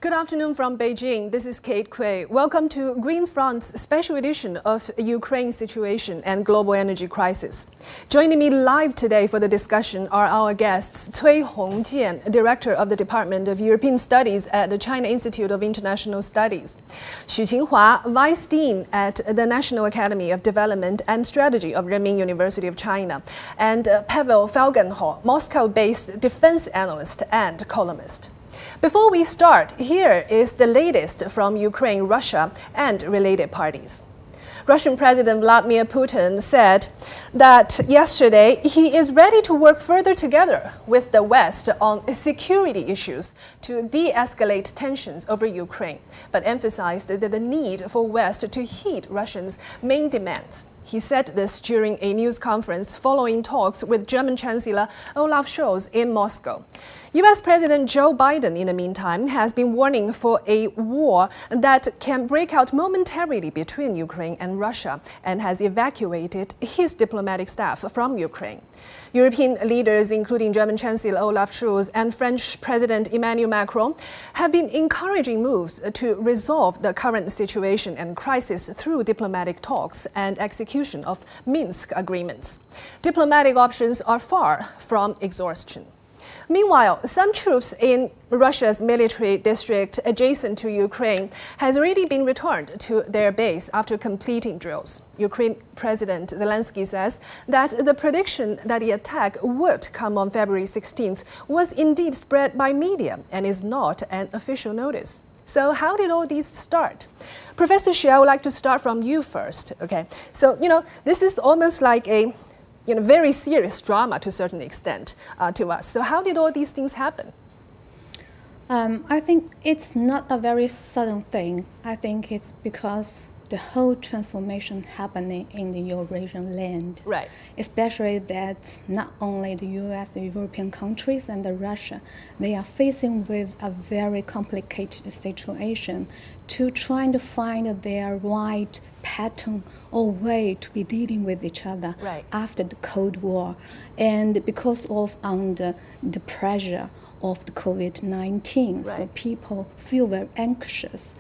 Good afternoon from Beijing. This is Kate Kui. Welcome to Green Front's special edition of Ukraine situation and global energy crisis. Joining me live today for the discussion are our guests, Cui Hongjian, Director of the Department of European Studies at the China Institute of International Studies, Qinhua, Vice Dean at the National Academy of Development and Strategy of Renmin University of China, and Pavel Felgenhauer, Moscow-based defense analyst and columnist. Before we start, here is the latest from Ukraine, Russia, and related parties. Russian President Vladimir Putin said that yesterday he is ready to work further together with the West on security issues to de-escalate tensions over Ukraine, but emphasized the need for West to heed Russia's main demands. He said this during a news conference following talks with German Chancellor Olaf Scholz in Moscow. U.S. President Joe Biden, in the meantime, has been warning for a war that can break out momentarily between Ukraine and Russia and has evacuated his diplomatic staff from Ukraine. European leaders, including German Chancellor Olaf Scholz and French President Emmanuel Macron, have been encouraging moves to resolve the current situation and crisis through diplomatic talks and execution of Minsk agreements. Diplomatic options are far from exhaustion. Meanwhile, some troops in Russia's military district adjacent to Ukraine has already been returned to their base after completing drills. Ukraine President Zelensky says that the prediction that the attack would come on February 16th was indeed spread by media and is not an official notice. So how did all these start? Professor Xu, I would like to start from you first. Okay, so this is almost like a very serious drama to a certain extent to us. So how did all these things happen? I think it's not a very sudden thing. I think it's because the whole transformation happening in the Eurasian land. Right. Especially that not only the US, the European countries, and Russia, they are facing with a very complicated situation to trying to find their right pattern or way to be dealing with each other after the Cold War. And because of the pressure of the COVID-19, so people feel very anxious.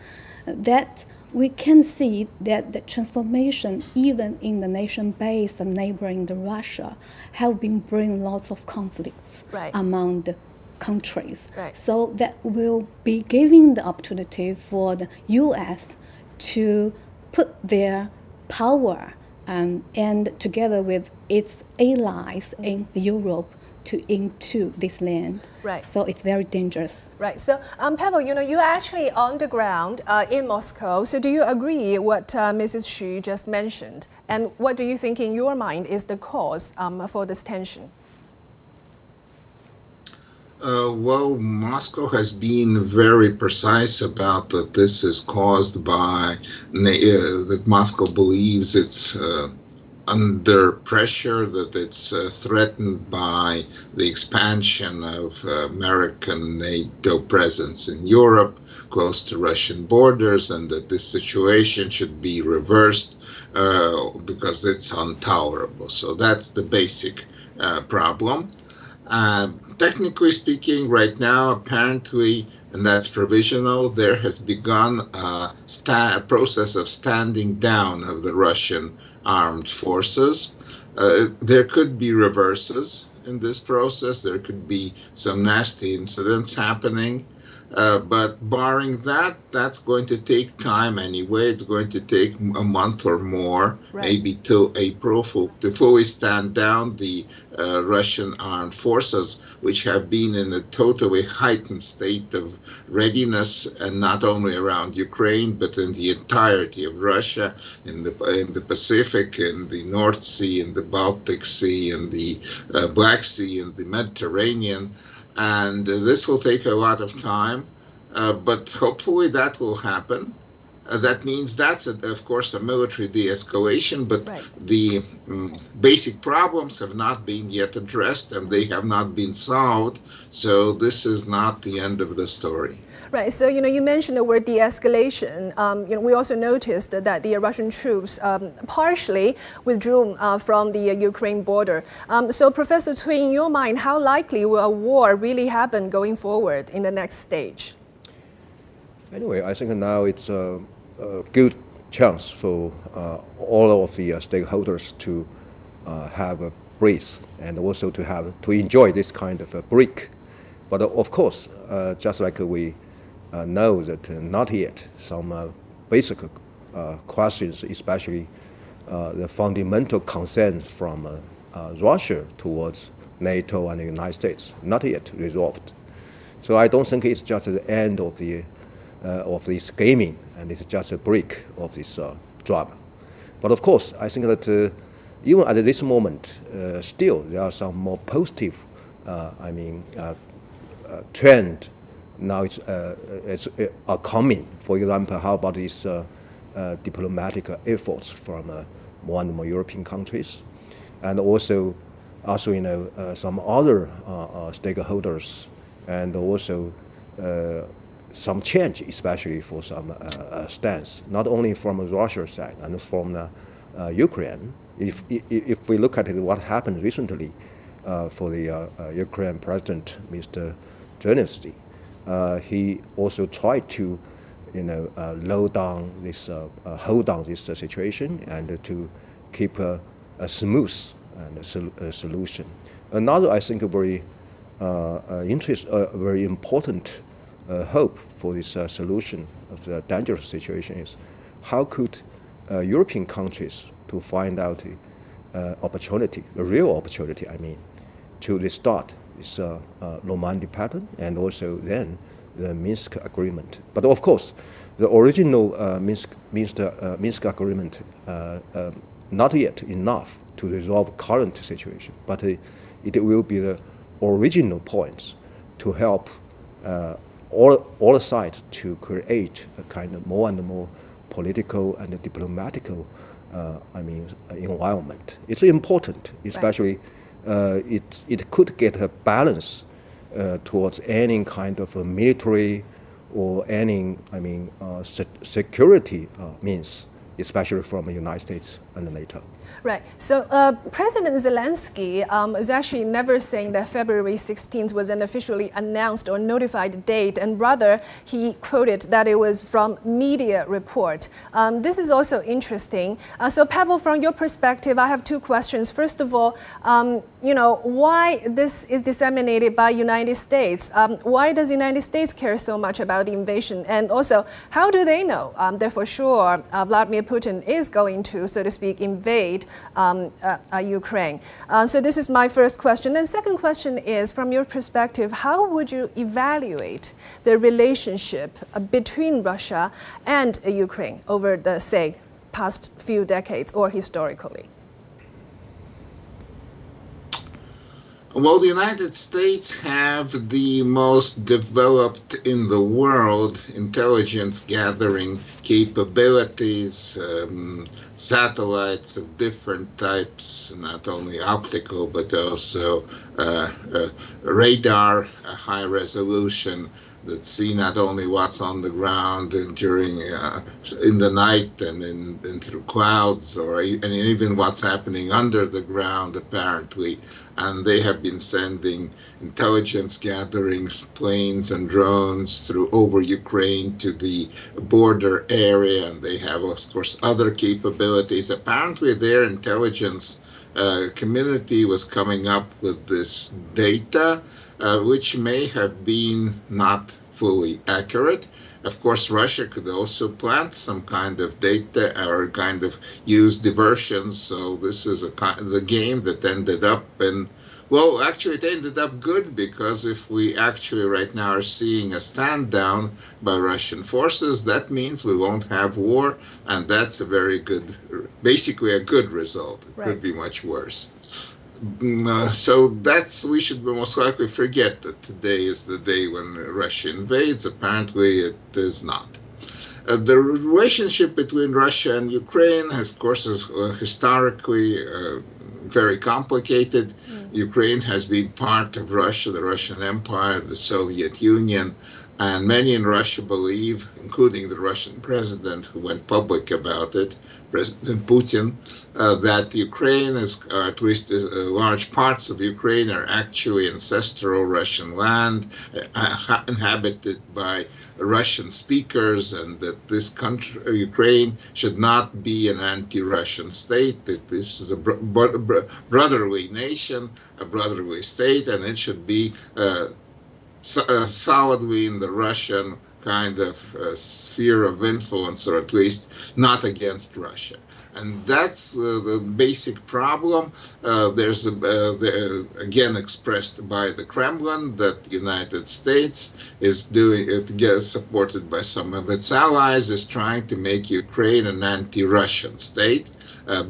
That we can see that the transformation, even in the nation-based and neighboring the Russia, have been bringing lots of conflicts among the countries. So that will be giving the opportunity for the U.S. to put their power and together with its allies in Europe into this land. So it's very dangerous. So Pavel, you're actually on the ground in Moscow. So do you agree what Mrs. Xu just mentioned? And what do you think in your mind is the cause for this tension? Well, Moscow has been very precise about that this is caused by that Moscow believes it's under pressure, that it's threatened by the expansion of American NATO presence in Europe, close to Russian borders, and that this situation should be reversed because it's intolerable. So that's the basic problem. Technically speaking, right now, apparently, and that's provisional, there has begun a process of standing down of the Russian armed forces. There could be reverses in this process. There could be some nasty incidents happening. But barring that, that's going to take time anyway. It's going to take a month or more, maybe till April, to fully stand down the Russian armed forces, which have been in a totally heightened state of readiness, and not only around Ukraine, but in the entirety of Russia, in the Pacific, in the North Sea, in the Baltic Sea, in the Black Sea, in the Mediterranean. And this will take a lot of time, but hopefully that will happen. That means that's, of course, a military de-escalation, but the basic problems have not been yet addressed and they have not been solved, so this is not the end of the story. Right. So, you mentioned the word de-escalation. We also noticed that the Russian troops partially withdrew from the Ukraine border. So, Professor Cui, in your mind, how likely will a war really happen going forward in the next stage? Anyway, I think now it's a good chance for all of the stakeholders to have a breath and also to enjoy this kind of a break. But of course, just like we know that not yet some basic questions, especially the fundamental concerns from Russia towards NATO and the United States, not yet resolved. So I don't think it's just the end of this gaming, and it's just a break of this drama. But of course, I think that even at this moment, still there are some more positive, trend. Now it's coming. For example, how about these diplomatic efforts from more and more European countries, and also some other stakeholders, and also some change, especially for some stance, not only from Russia's side and from Ukraine. If we look at what happened recently for the Ukraine President, Mr. Zelensky, he also tried to, hold down this situation and to keep a smooth solution. Another, I think, very very important hope for this solution of the dangerous situation is how could European countries to find out opportunity, a real opportunity, to restart this Normandy pattern and also then the Minsk agreement. But of course, the original Minsk agreement not yet enough to resolve current situation, but it will be the original points to help all sides to create a kind of more and more political and diplomatical environment. It's important, especially it could get a balance towards any kind of a military or any security means, especially from the United States and NATO. Right. So President Zelensky is actually never saying that February 16th was an officially announced or notified date, and rather he quoted that it was from media report. This is also interesting. So Pavel, from your perspective, I have two questions. First of all, why this is disseminated by United States? Why does the United States care so much about the invasion? And also, how do they know that for sure Vladimir Putin is going to, so to speak, invade Ukraine? So this is my first question. And second question is, from your perspective, how would you evaluate the relationship between Russia and Ukraine over the, say, past few decades or historically? Well, the United States have the most developed in the world intelligence gathering capabilities, satellites of different types, not only optical, but also radar, high resolution, that see not only what's on the ground during in the night and through clouds, and even what's happening under the ground, apparently. And they have been sending intelligence gathering planes and drones over Ukraine to the border area, and they have, of course, other capabilities. Apparently, their intelligence community was coming up with this data, which may have been not fully accurate. Of course, Russia could also plant some kind of data or kind of use diversions. So this is the game that ended up in, well, actually it ended up good, because if we actually right now are seeing a stand down by Russian forces, that means we won't have war, and that's a very good, basically a good result. It could be much worse. So we should most likely forget that today is the day when Russia invades. Apparently it is not. The relationship between Russia and Ukraine, of course, is historically very complicated. Ukraine has been part of Russia, the Russian Empire, the Soviet Union, And many in Russia believe, including the Russian president who went public about it, President Putin, that Ukraine is, at least large parts of Ukraine, are actually ancestral Russian land, inhabited by Russian speakers, and that this country, Ukraine, should not be an anti-Russian state, that this is a brotherly nation, a brotherly state, and it should be solidly in the Russian kind of sphere of influence, or at least not against Russia. And that's the basic problem. There's again expressed by the Kremlin that the United States is doing it, supported by some of its allies, is trying to make Ukraine an anti-Russian state,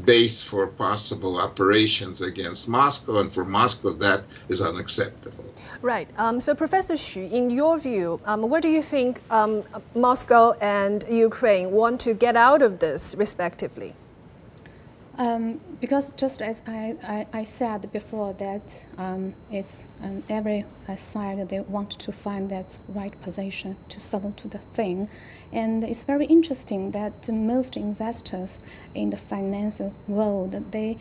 base for possible operations against Moscow, and for Moscow that is unacceptable. Right. So, Professor Xu, in your view, what do you think Moscow and Ukraine want to get out of this, respectively? Because just as I said before, that it's every side, they want to find that right position to settle to the thing. And it's very interesting that most investors in the financial world, they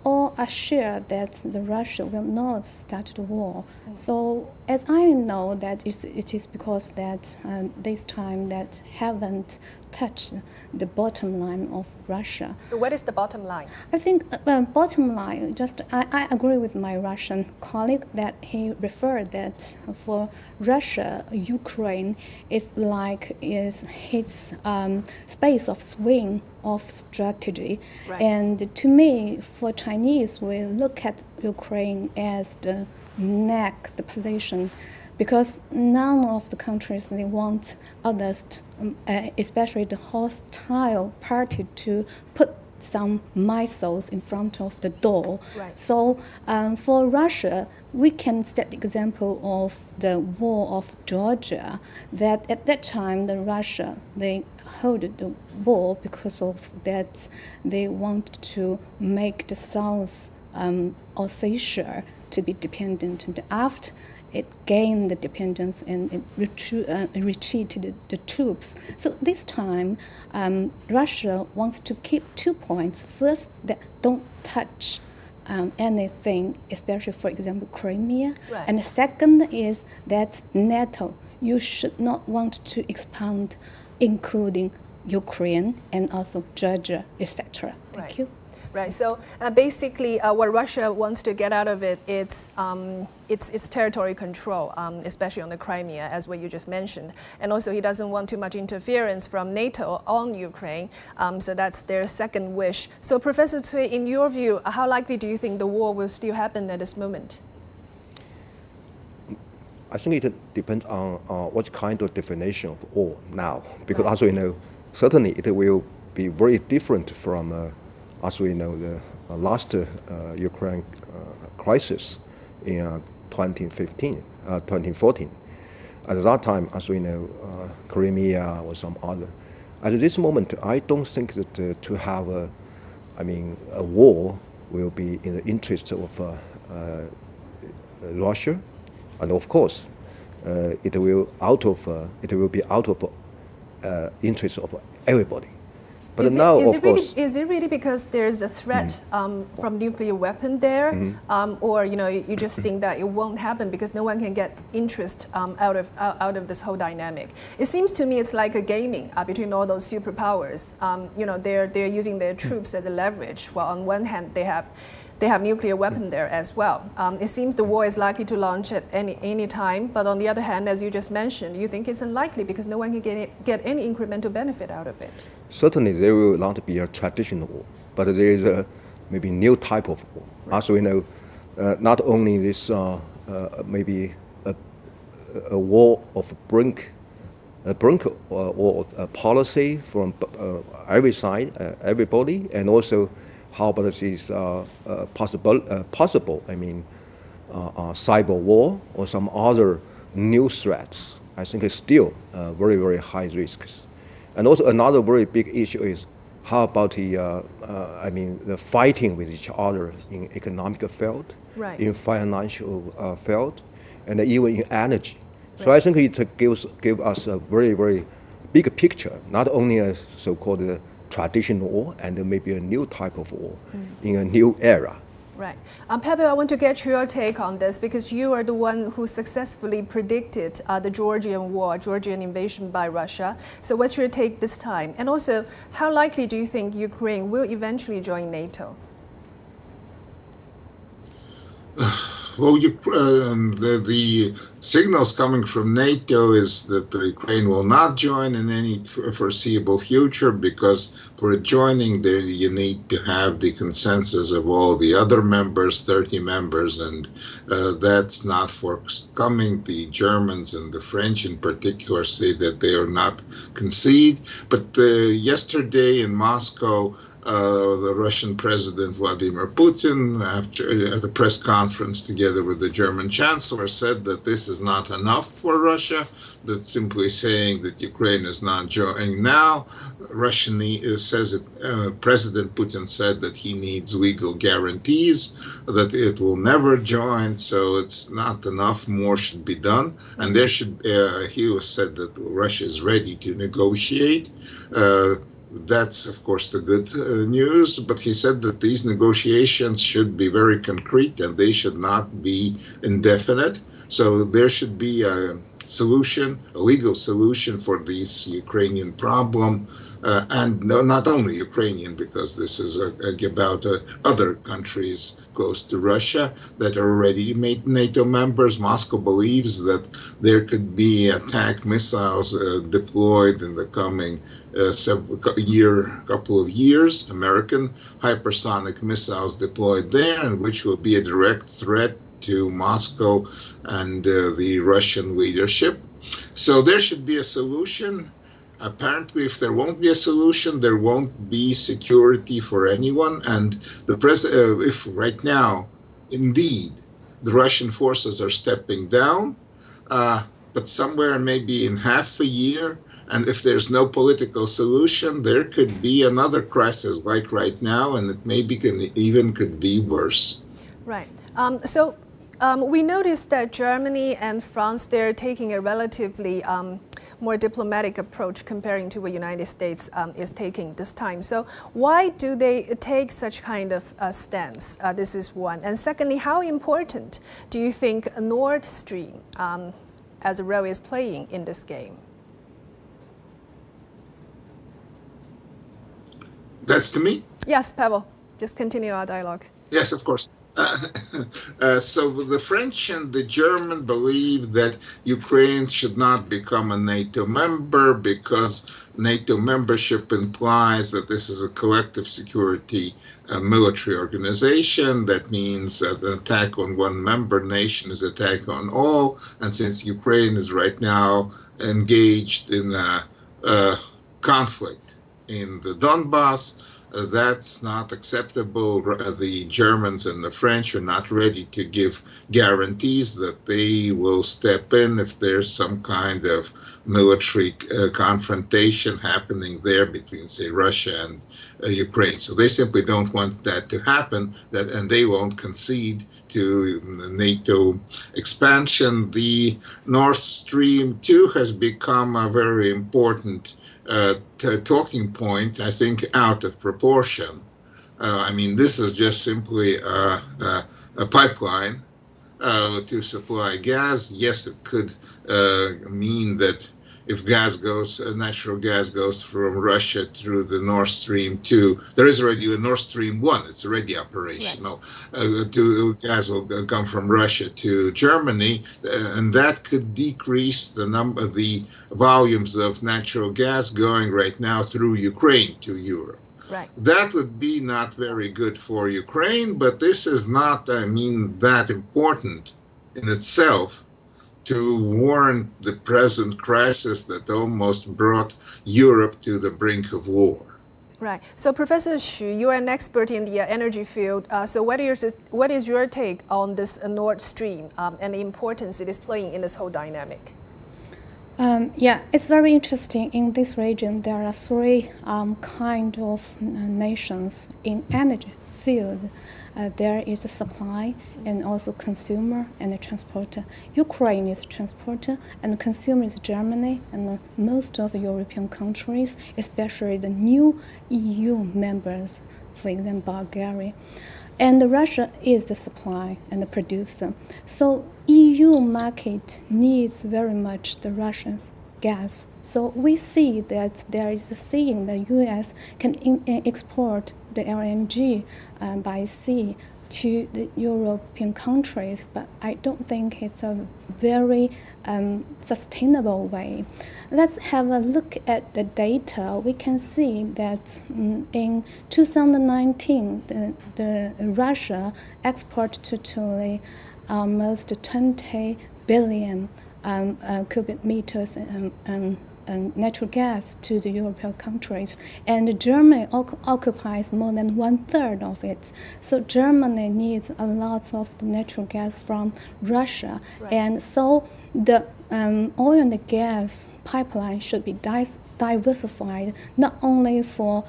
all assure that the Russia will not start the war. So as I know that it is because that this time that haven't touched the bottom line of Russia. So what is the bottom line? I think bottom line, just I agree with my Russian colleague that he referred that for Russia, Ukraine is his space of swing of strategy. Right. And to me, for Chinese, we look at Ukraine as the neck, the position, because none of the countries, they want others, especially the hostile party, to put some missiles in front of the door. Right. So for Russia, we can set the example of the war of Georgia, that at that time the Russia, they hold the war because of that they want to make the South Ossetia to be dependent. And after it gained the dependence and it retreated the troops. So this time, Russia wants to keep 2 points. First, that don't touch anything, especially, for example, Crimea. Right. And the second is that NATO, you should not want to expand, including Ukraine and also Georgia, etc. Thank Right. you. Right. So basically, what Russia wants to get out of it, it's territory control, especially on the Crimea, as what you just mentioned. And also, he doesn't want too much interference from NATO on Ukraine. So that's their second wish. So, Professor Cui, in your view, how likely do you think the war will still happen at this moment? I think it depends on what kind of definition of war now, because Right. as we know, certainly it will be very different from, as we know, the last Ukraine crisis in 2014. At that time, as we know, Crimea or some other. At this moment, I don't think that to have a war will be in the interest of Russia, and of course, it will be out of interest of everybody. But Is now, it, of course, is it really because there's a threat from nuclear weapon there, or you just think that it won't happen because no one can get interest out of this whole dynamic? It seems to me it's like a gaming between all those superpowers. They're using their troops as a leverage. While on one hand they have nuclear weapon there as well. It seems the war is likely to launch at any time, but on the other hand, as you just mentioned, you think it's unlikely because no one can get any incremental benefit out of it. certainly there will not be a traditional war, but there is a maybe new type of war. Right. As we know, not only this maybe a war of brink or a policy from every side, everybody, and also how about this possible cyber war or some other new threats. I think it's still very, very high risks. And also another very big issue is how about the fighting with each other in economic field, right. in financial field, and even in energy. So I think it give us a very, very big picture, not only a so-called traditional war and maybe a new type of war in a new era. Right. Pavel, I want to get your take on this because you are the one who successfully predicted the Georgian invasion by Russia. So what's your take this time? And also, how likely do you think Ukraine will eventually join NATO? Well, the signals coming from NATO is that Ukraine will not join in any foreseeable future because for joining there you need to have the consensus of all the other members, 30 members, and that's not forthcoming. The Germans and the French in particular say that they are not concede. But yesterday in Moscow, the Russian President Vladimir Putin, at a press conference together with the German Chancellor, said that this is not enough for Russia, that simply saying that Ukraine is not joining now. President Putin said that he needs legal guarantees, that it will never join, so it's not enough, more should be done. And there should, he said that Russia is ready to negotiate. That's, of course, the good news, but he said that these negotiations should be very concrete and they should not be indefinite. So there should be a solution, a legal solution for this Ukrainian problem, and not only Ukrainian, because this is about other countries close to Russia that are already NATO members. Moscow believes that there could be attack missiles deployed in the coming couple of years, American hypersonic missiles deployed there, and which will be a direct threat to Moscow and the Russian leadership. So there should be a solution. Apparently, if there won't be a solution, there won't be security for anyone. And if right now, indeed, the Russian forces are stepping down, but somewhere maybe in half a year, and if there's no political solution, there could be another crisis like right now, and it maybe could be worse. Right. We noticed that Germany and France, they're taking a relatively more diplomatic approach comparing to what the United States is taking this time. So why do they take such kind of stance? This is one. And secondly, how important do you think Nord Stream as a role is playing in this game? That's to me? Yes, Pavel. Just continue our dialogue. Yes, of course. So the French and the German believe that Ukraine should not become a NATO member because NATO membership implies that this is a collective security military organization. That means that an attack on one member nation is an attack on all. And since Ukraine is right now engaged in a conflict in the Donbass, that's not acceptable. The Germans and the French are not ready to give guarantees that they will step in if there's some kind of military confrontation happening there between, say, Russia and Ukraine. So they simply don't want that to happen, and they won't concede to NATO expansion. The Nord Stream 2 has become a very important talking point, I think, out of proportion. I mean, this is just simply a pipeline to supply gas. Yes, it could mean that if natural gas goes from Russia through the Nord Stream 2, there is already a Nord Stream 1, it's already operational. Right. Gas will come from Russia to Germany, and that could decrease the volumes of natural gas going right now through Ukraine to Europe. Right. That would be not very good for Ukraine, but this is not, that important in itself to warrant the present crisis that almost brought Europe to the brink of war. Right. So, Professor Xu, you are an expert in the energy field. So what is your take on this Nord Stream and the importance it is playing in this whole dynamic? It's very interesting. In this region, there are three kind of nations in energy field. There is a supply and also consumer and a transporter. Ukraine is a transporter and the consumer is Germany and most of European countries, especially the new EU members, for example, Bulgaria. And Russia is the supply and the producer. So EU market needs very much the Russians gas. So we see that there is a seeing the U.S. can export the LNG by sea to the European countries, but I don't think it's a very sustainable way. Let's have a look at the data. We can see that in 2019, the Russia exported totally almost 20 billion cubic meters natural gas to the European countries, and Germany occupies more than 1/3 of it. So Germany needs a lot of the natural gas from Russia, right. And so the oil and the gas pipeline should be diversified, not only for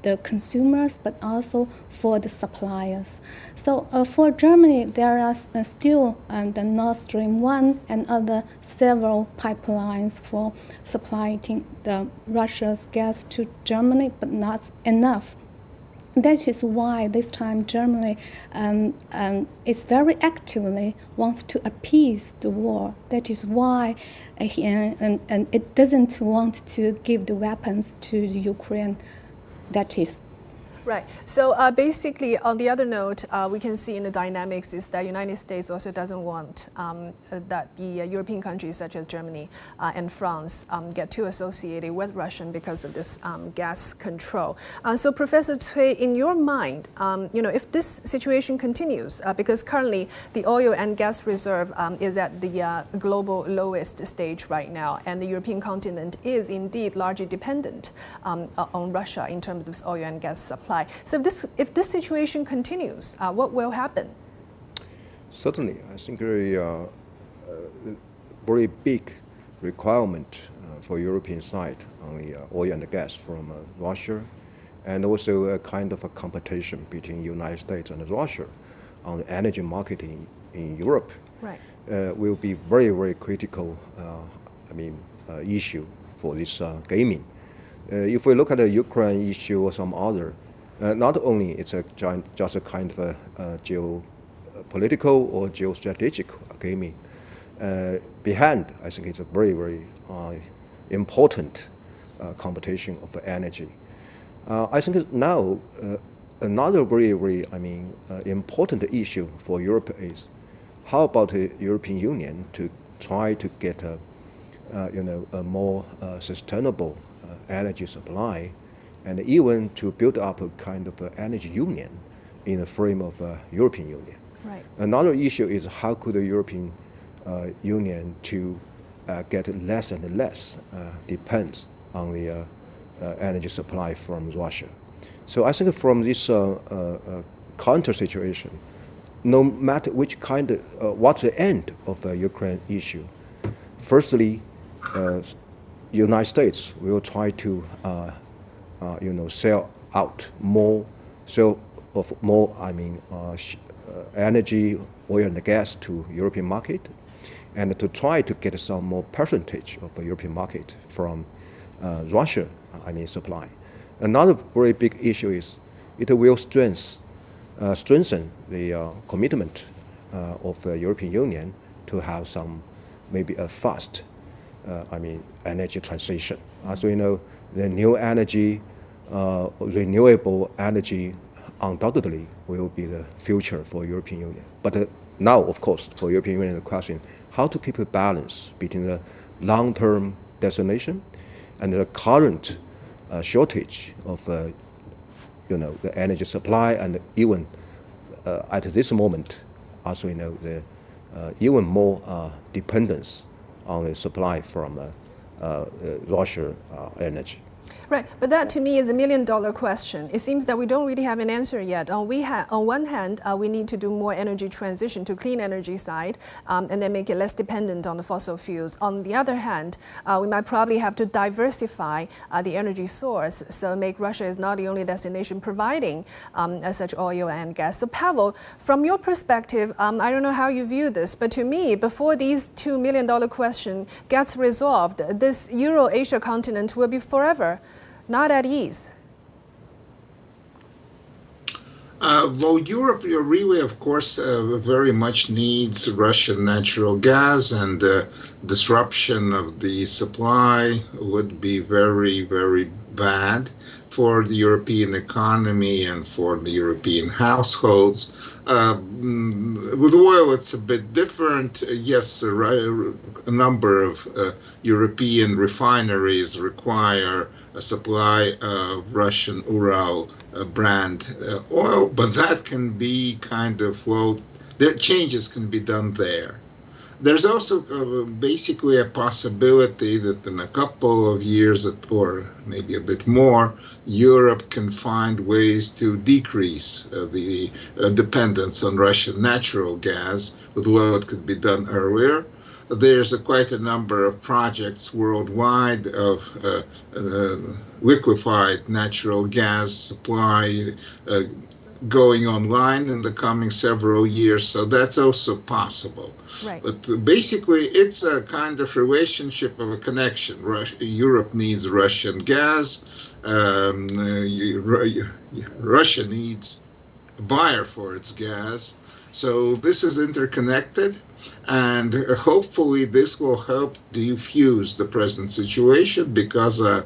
the consumers, but also for the suppliers. So for Germany, there are still the Nord Stream 1 and other several pipelines for supplying the Russia's gas to Germany, but not enough. That is why this time Germany is very actively wants to appease the war. That is why and it doesn't want to give the weapons to the Ukraine. That is. Right. So basically, on the other note, we can see in the dynamics is that the United States also doesn't want that the European countries such as Germany and France get too associated with Russia because of this gas control. So Professor Cui, in your mind, if this situation continues, because currently the oil and gas reserve is at the global lowest stage right now, and the European continent is indeed largely dependent on Russia in terms of this oil and gas supply. So if this situation continues, what will happen? Certainly, I think a very big requirement for European side on the oil and gas from Russia, and also a kind of a competition between the United States and Russia on the energy marketing in Europe, right. Will be very, very critical issue for this gaming. If we look at the Ukraine issue or some other, not only it's just a kind of a geopolitical or geostrategic gaming. Behind, I think it's a very, very important competition of energy. I think now another very, very important issue for Europe is how about the European Union to try to get a more sustainable energy supply, and even to build up a kind of energy union in the frame of European Union. Right. Another issue is how could the European Union to get less and less depends on the energy supply from Russia. So I think from this counter situation, no matter which kind of, what's the end of the Ukraine issue, firstly, United States will try to sell more energy, oil and gas to European market, and to try to get some more percentage of the European market from Russia, supply. Another very big issue is it will strengthen the commitment of the European Union to have some, maybe a fast, energy transition. As we know, the new energy, renewable energy undoubtedly will be the future for European Union. But now, of course, for European Union, the question, how to keep a balance between the long-term destination and the current shortage of the energy supply, and even at this moment, as we know, the even more dependence on the supply from Russia energy. Right, but that to me is $1 million question. It seems that we don't really have an answer yet. On one hand, we need to do more energy transition to clean energy side, and then make it less dependent on the fossil fuels. On the other hand, we might probably have to diversify the energy source, so make Russia is not the only destination providing such oil and gas. So Pavel, from your perspective, I don't know how you view this, but to me, before these $2 million question gets resolved, this Euro-Asia continent will be forever not at ease. Well, Europe really, of course, very much needs Russian natural gas, and disruption of the supply would be very, very bad for the European economy and for the European households. With oil, it's a bit different. Yes, a number of European refineries require a supply of Russian Ural brand oil, but that can be kind of, well, their changes can be done there. There's also basically a possibility that in a couple of years, or maybe a bit more, Europe can find ways to decrease the dependence on Russian natural gas, although it could be done earlier. There's quite a number of projects worldwide of liquefied natural gas supply going online in the coming several years, so that's also possible. Right. But basically, it's a kind of relationship of a connection. Europe needs Russian gas. Russia needs a buyer for its gas. So this is interconnected, and hopefully this will help defuse the present situation, because a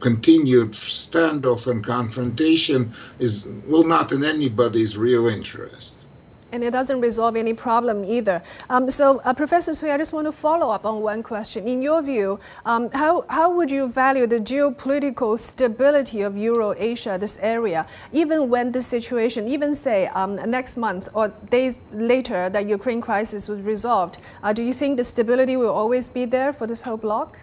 continued standoff and confrontation is, well, not in anybody's real interest. And it doesn't resolve any problem either. Professor Cui, I just want to follow up on one question. In your view, how would you value the geopolitical stability of Euro-Asia, this area, even when this situation, even say next month or days later that Ukraine crisis was resolved, do you think the stability will always be there for this whole bloc?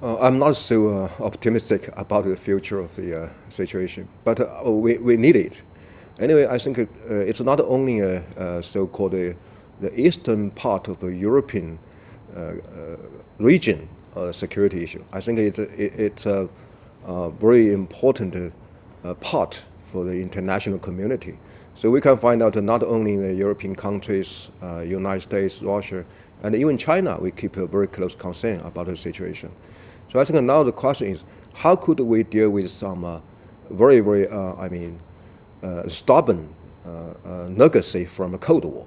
I'm not so optimistic about the future of the situation, but we need it. Anyway, I think it's not only a so-called the eastern part of the European region security issue. I think it's a very important part for the international community. So we can find out not only in the European countries, United States, Russia, and even China, we keep a very close concern about the situation. So I think now the question is, how could we deal with some very, very, stubborn legacy from a Cold War?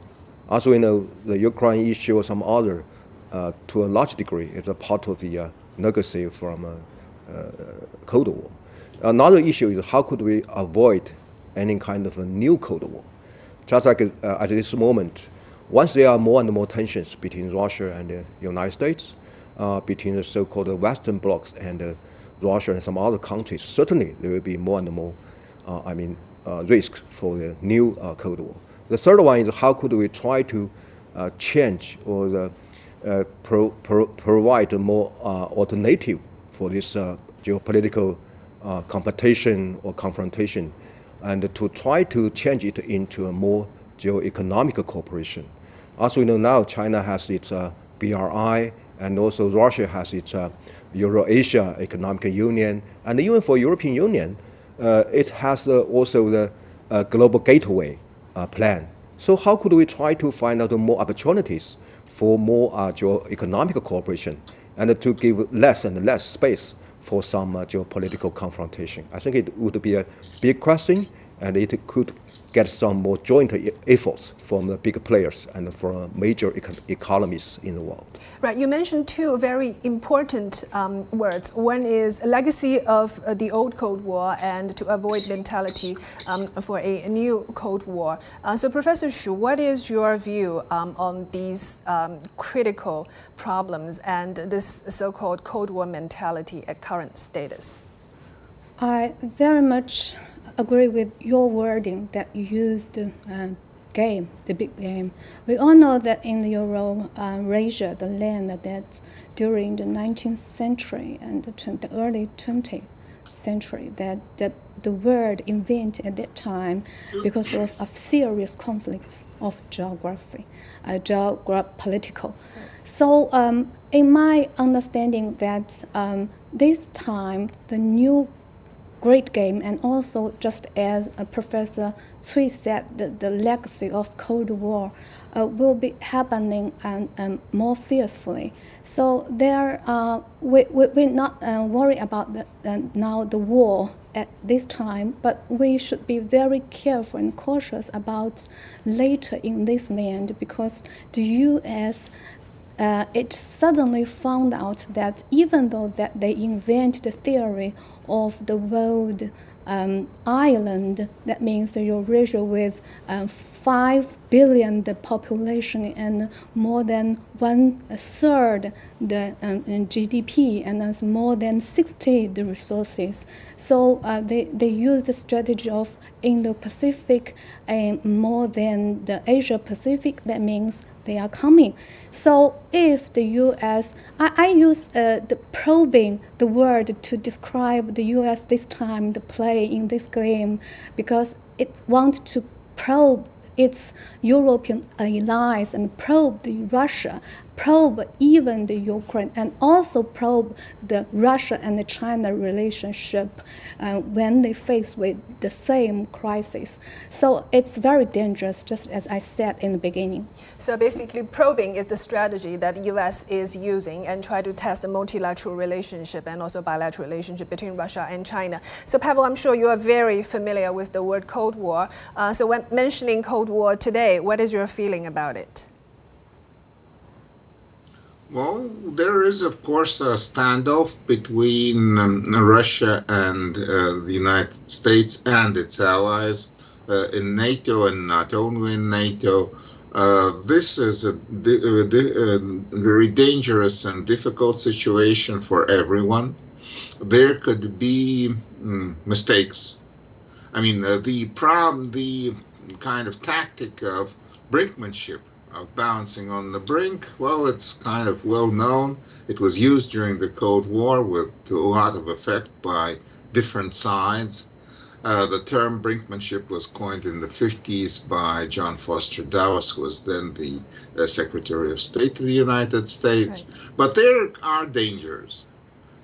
As we know, the Ukraine issue or some other, to a large degree, is a part of the legacy from Cold War. Another issue is how could we avoid any kind of a new Cold War? Just like at this moment, once there are more and more tensions between Russia and the United States, between the so-called Western blocs and Russia and some other countries, certainly there will be more and more risk for the new Cold War. The third one is how could we try to change or provide a more alternative for this geopolitical competition or confrontation, and to try to change it into a more geo-economic cooperation. As we know now, China has its BRI, and also Russia has its Euro-Asia Economic Union, and even for European Union, it has also the global gateway plan. So how could we try to find out more opportunities for more geo-economic cooperation, and to give less and less space for some geopolitical confrontation? I think it would be a big question, and it could get some more joint efforts from the big players and from major economies in the world. Right, you mentioned two very important words. One is legacy of the old Cold War and to avoid mentality for a new Cold War. So Professor Shu, what is your view on these critical problems and this so-called Cold War mentality at current status? I very much agree with your wording that you used, game, the big game. We all know that in Eurasia, the land that during the 19th century and the early 20th century, that the world invented at that time because of a serious conflicts of geography, geopolitical. So in my understanding that this time the new great game, and also just as Professor Cui said, the legacy of Cold War will be happening more fiercely. So there, we're not worried about now the war at this time, but we should be very careful and cautious about later in this land, because the U.S. It suddenly found out that even though that they invented the theory of the world island, that means the Eurasia with 5 billion the population and more than 1/3 the GDP, and there's more than 60 the resources. So they use the strategy of Indo-Pacific and more than the Asia-Pacific. That means they are coming. So if the U.S., I use the probing the word to describe the U.S. this time, the play in this game, because it wants to probe its European allies and probe the Russia, probe even the Ukraine, and also probe the Russia and the China relationship when they face with the same crisis. So it's very dangerous, just as I said in the beginning. So basically, probing is the strategy that the U.S. is using and try to test the multilateral relationship and also bilateral relationship between Russia and China. So Pavel, I'm sure you are very familiar with the word Cold War. So when mentioning Cold War today, what is your feeling about it? Well, there is, of course, a standoff between Russia and the United States and its allies in NATO, and not only in NATO. This is a very dangerous and difficult situation for everyone. There could be mistakes. I mean, the kind of tactic of brinkmanship, of bouncing on the brink, well, it's kind of well known. It was used during the Cold War to a lot of effect by different sides. The term brinkmanship was coined in the 50s by John Foster Dulles, who was then the Secretary of State of the United States. Right. But there are dangers.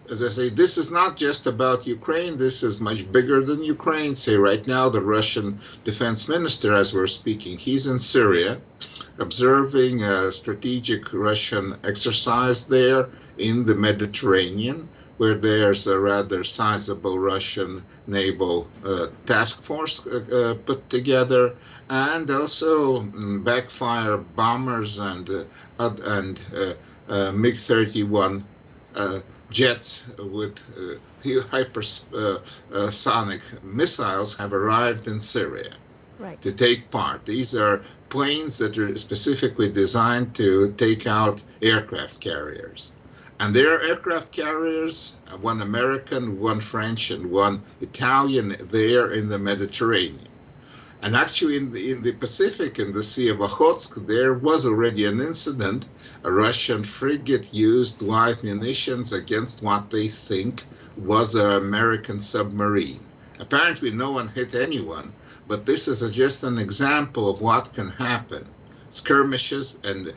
As I say, this is not just about Ukraine. This is much bigger than Ukraine. Say right now, the Russian defense minister, as we're speaking, he's in Syria, observing a strategic Russian exercise there in the Mediterranean, where there's a rather sizable Russian naval task force put together, and also backfire bombers and MiG-31 jets with hypersonic missiles have arrived in Syria. Right. To take part. These are planes that are specifically designed to take out aircraft carriers. And there are aircraft carriers, one American, one French, and one Italian there in the Mediterranean. And actually in the Pacific, in the Sea of Okhotsk, there was already an incident. A Russian frigate used live munitions against what they think was an American submarine. Apparently no one hit anyone, but this is just an example of what can happen. Skirmishes, and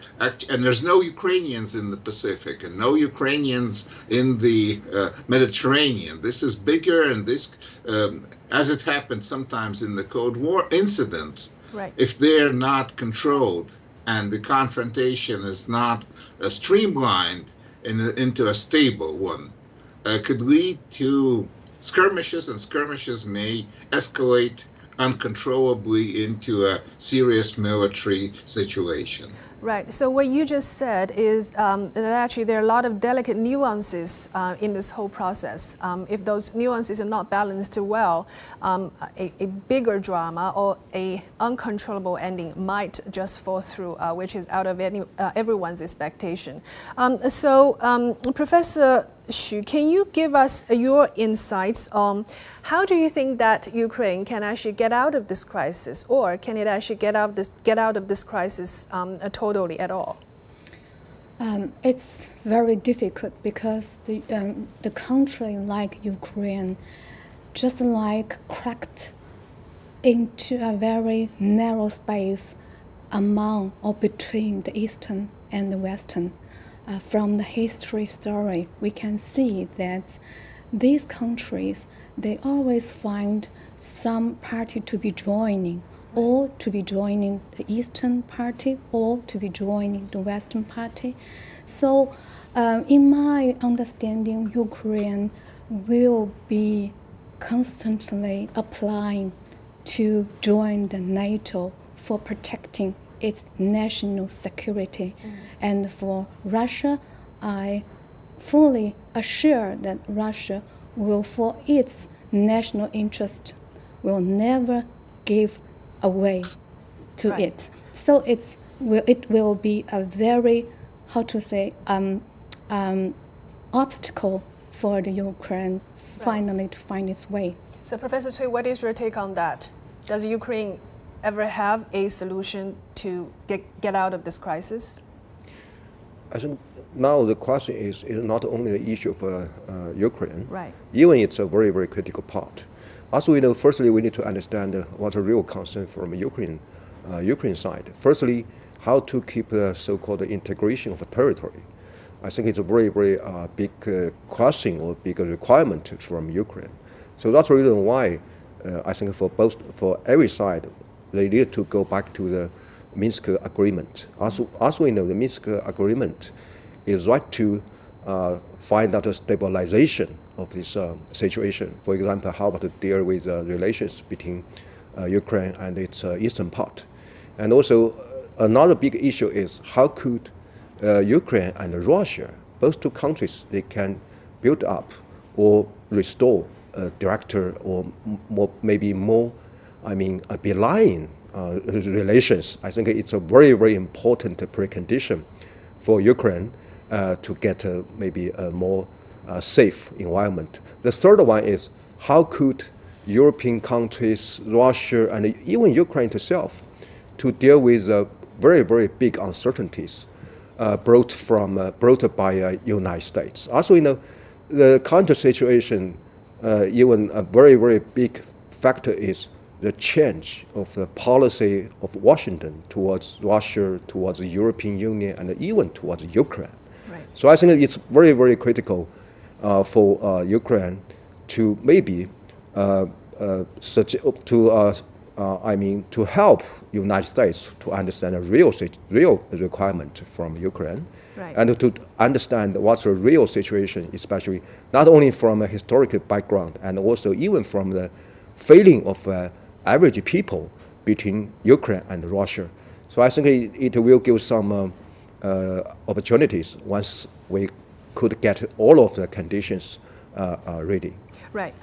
there's no Ukrainians in the Pacific and no Ukrainians in the Mediterranean. This is bigger, and this, as it happened sometimes in the Cold War incidents, right. If they're not controlled and the confrontation is not streamlined into a stable one, could lead to skirmishes, and skirmishes may escalate uncontrollably into a serious military situation. Right. So what you just said is that actually there are a lot of delicate nuances in this whole process. If those nuances are not balanced well, a bigger drama or a uncontrollable ending might just fall through, which is out of everyone's expectation. So Professor Xu, can you give us your insights on how do you think that Ukraine can actually get out of this crisis, or can it actually get out of this crisis totally at all? It's very difficult because the country like Ukraine just like cracked into a very narrow space among or between the Eastern and the Western. From the history story, we can see that these countries, they always find some party to be joining, or to be joining the Eastern party, or to be joining the Western party. So in my understanding, Ukraine will be constantly applying to join the NATO for protecting its national security. And for Russia, I fully assure that Russia will, for its national interest, will never give away to it. So it will be a very, how to say, obstacle for the Ukraine finally to find its way. So Professor Cui, what is your take on that? Does Ukraine ever have a solution to get out of this crisis? I think now the question is not only the issue for Ukraine, Right. even it's a very, very critical part. Also, we know, firstly, we need to understand what's a real concern from Ukraine side. Firstly, how to keep the so-called integration of territory. I think it's a very, very big question or big requirement from Ukraine. So that's the reason why I think for every side, they need to go back to the Minsk agreement. Also, we know the Minsk agreement is right to find out a stabilization of this situation. For example, how to deal with relations between Ukraine and its eastern part. And also, another big issue is how could Ukraine and Russia, both two countries, they can build up or restore director or maybe more, benign relations. I think it's a very, very important precondition for Ukraine to get maybe a more safe environment. The third one is how could European countries, Russia, and even Ukraine itself, to deal with very, very big uncertainties brought by United States. Also, the current situation, even a very, very big factor is the change of the policy of Washington towards Russia, towards the European Union, and even towards Ukraine. Right. So I think it's very, very critical for Ukraine to maybe to help United States to understand a real requirement from Ukraine, Right. and to understand what's the real situation, especially not only from a historical background and also even from the feeling of average people between Ukraine and Russia. So I think it will give some opportunities once we could get all of the conditions ready. Right.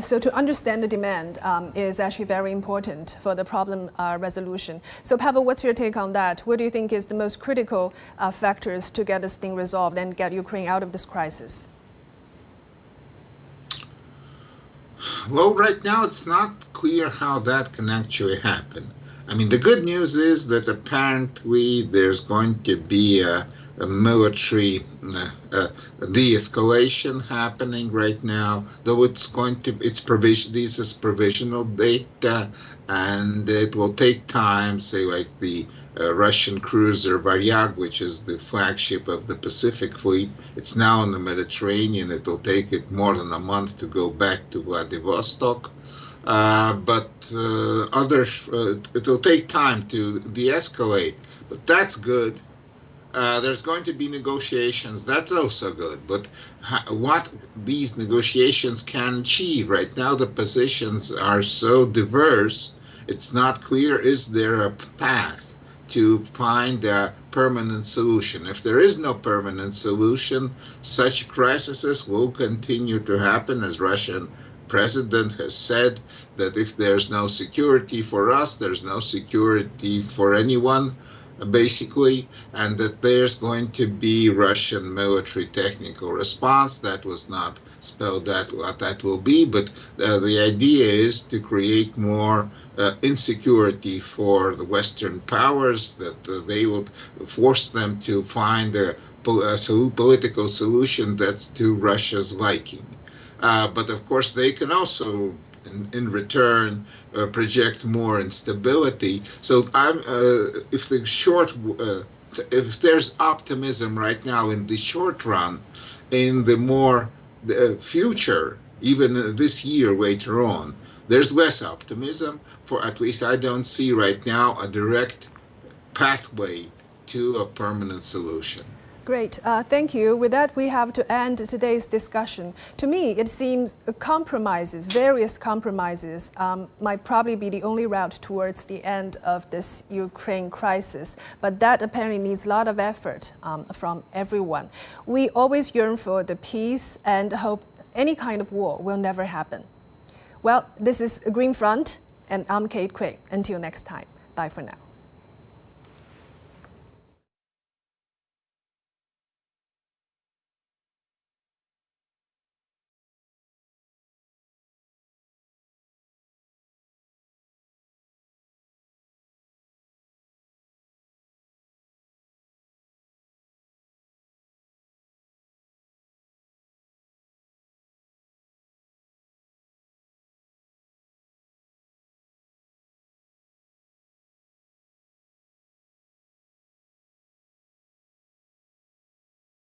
So to understand the demand is actually very important for the problem resolution. So Pavel, what's your take on that? What do you think is the most critical factors to get this thing resolved and get Ukraine out of this crisis? Well, right now it's not clear how that can actually happen. I mean, the good news is that apparently there's going to be a military de-escalation happening right now, though this is provisional data, and it will take time, say like the Russian cruiser Varyag, which is the flagship of the Pacific Fleet. It's now in the Mediterranean. It will take it more than a month to go back to Vladivostok. But it will take time to de-escalate, but that's good. There's going to be negotiations. That's also good. But what these negotiations can achieve right now, the positions are so diverse, it's not clear, is there a path to find a permanent solution? If there is no permanent solution, such crises will continue to happen, as Russian president has said, that if there's no security for us, there's no security for anyone. basically, and that there's going to be Russian military technical response. That was not spelled out what that will be, but the idea is to create more insecurity for the Western powers, that they would force them to find a political solution that's to Russia's liking. But of course, they can also, in return, project more instability. So if there's optimism right now in the short run, in the more future, even this year later on, there's less optimism. For at least I don't see right now a direct pathway to a permanent solution. Great, thank you. With that, we have to end today's discussion. To me, it seems compromises, various compromises, might probably be the only route towards the end of this Ukraine crisis. But that apparently needs a lot of effort from everyone. We always yearn for the peace and hope any kind of war will never happen. Well, this is Green Front, and I'm Kate Kui. Until next time, bye for now.